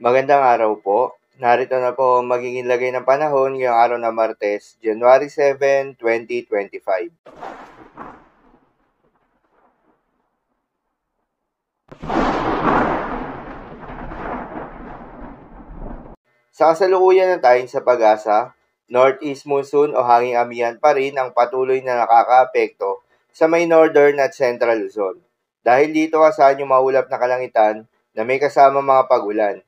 Magandang araw po. Narito na po ang magiging lagay ng panahon ngayong araw na Martes, January 7, 2025. Sa kasalukuyan na tayong sa pag-asa, Northeast monsoon o hanging amihan pa rin ang patuloy na nakakaapekto sa may Northern at Central Luzon. Dahil dito asahan yung maulap na kalangitan na may kasama mga pag-ulan.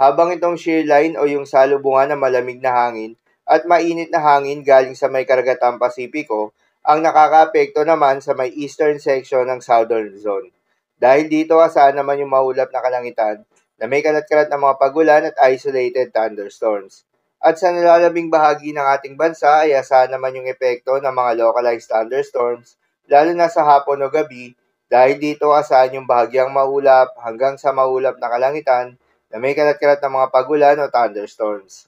Habang itong shear line o yung salubungan ng malamig na hangin at mainit na hangin galing sa may karagatang Pasipiko ang nakakaapekto naman sa may eastern section ng Southern Luzon. Dahil dito asahan naman yung maulap na kalangitan na may kalat-kalat na mga pagulan at isolated thunderstorms. At sa nalalabing bahagi ng ating bansa ay asahan naman yung epekto ng mga localized thunderstorms, lalo na sa hapon o gabi, dahil dito asahan yung bahagyang maulap hanggang sa maulap na kalangitan na may kalat-kalat na mga pagulan o thunderstorms.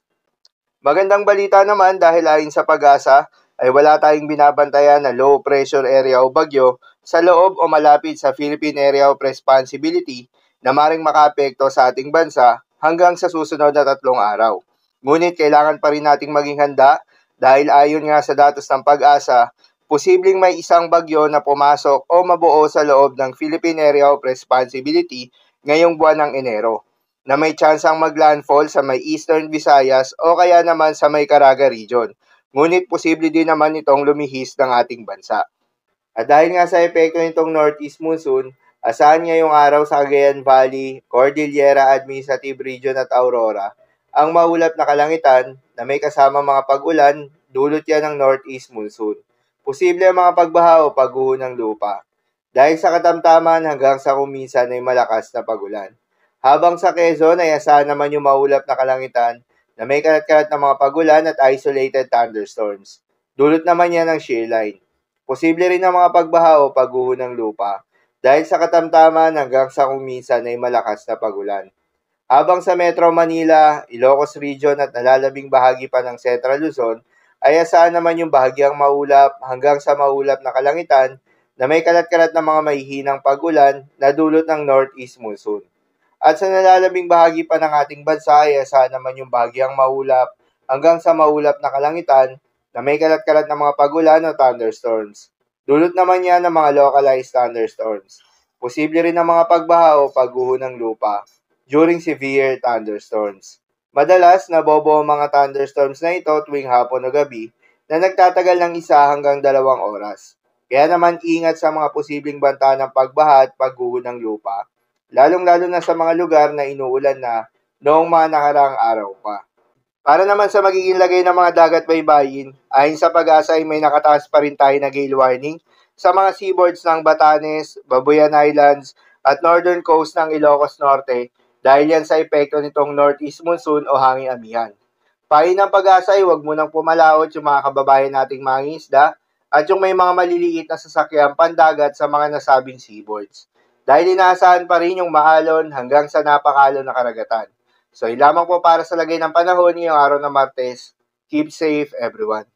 Magandang balita naman dahil ayon sa pag-asa ay wala tayong binabantayan na low pressure area o bagyo sa loob o malapit sa Philippine Area of Responsibility na maring makaapekto sa ating bansa hanggang sa susunod na 3 araw. Ngunit kailangan pa rin nating maging handa dahil ayon nga sa datos ng pag-asa, posibleng may isang bagyo na pumasok o mabuo sa loob ng Philippine Area of Responsibility ngayong buwan ng Enero, na may tsansang maglandfall sa may Eastern Visayas o kaya naman sa may Caraga region. Ngunit posible din naman itong lumihis ng ating bansa. At dahil nga sa epekto nitong Northeast Monsoon, asahan ngayong araw sa Cagayan Valley, Cordillera Administrative Region at Aurora, ang maulap na kalangitan na may kasama mga pag-ulan, dulot yan ng Northeast Monsoon. Posible ang mga pagbaha o pagguho ng lupa. Dahil sa katamtaman hanggang sa kuminsan ay malakas na pagulan. Habang sa Quezon ay asahan naman yung maulap na kalangitan na may kalat-kalat na mga pagulan at isolated thunderstorms. Dulot naman yan ng shear line. Posible rin ang mga pagbaha o pagguho ng lupa dahil sa katamtaman hanggang sa kuminsan ay malakas na pagulan. Habang sa Metro Manila, Ilocos Region at nalalabing bahagi pa ng Central Luzon ay asahan naman yung bahagyang maulap hanggang sa maulap na kalangitan na may kalat-kalat na mga mahihinang pagulan na dulot ng Northeast Monsoon. At sa nalalabing bahagi pa ng ating bansa ay asahan naman yung bahagyang maulap hanggang sa maulap na kalangitan na may kalat-kalat na mga pagulan o thunderstorms. Dulot naman yan ng mga localized thunderstorms. Posible rin ang mga pagbaha o pagguho ng lupa during severe thunderstorms. Madalas, nabobo ang mga thunderstorms na ito tuwing hapon o gabi na nagtatagal ng 1 hanggang 2 oras. Kaya naman ingat sa mga posibleng banta ng pagbaha at pagguho ng lupa, lalong-lalo na sa mga lugar na inuulan na noong mga nakaraang araw pa. Para naman sa magiging lagay ng mga dagat baybayin, ayon sa pag-asa ay may nakataas pa rin tayo na gale warning sa mga seaboards ng Batanes, Babuyan Islands at northern coast ng Ilocos Norte dahil yan sa epekto nitong Northeast Monsoon o hanging amihan. Payo ng pag-asa ay huwag munang pumalaot yung mga kababayan nating mangingisda at yung may mga maliliit na sasakyan pandagat sa mga nasabing seaboards. Dahil inaasahan pa rin yung maalon hanggang sa napakalon na karagatan. So, yun lamang po para sa lagay ng panahon ngayong araw na Martes. Keep safe, everyone.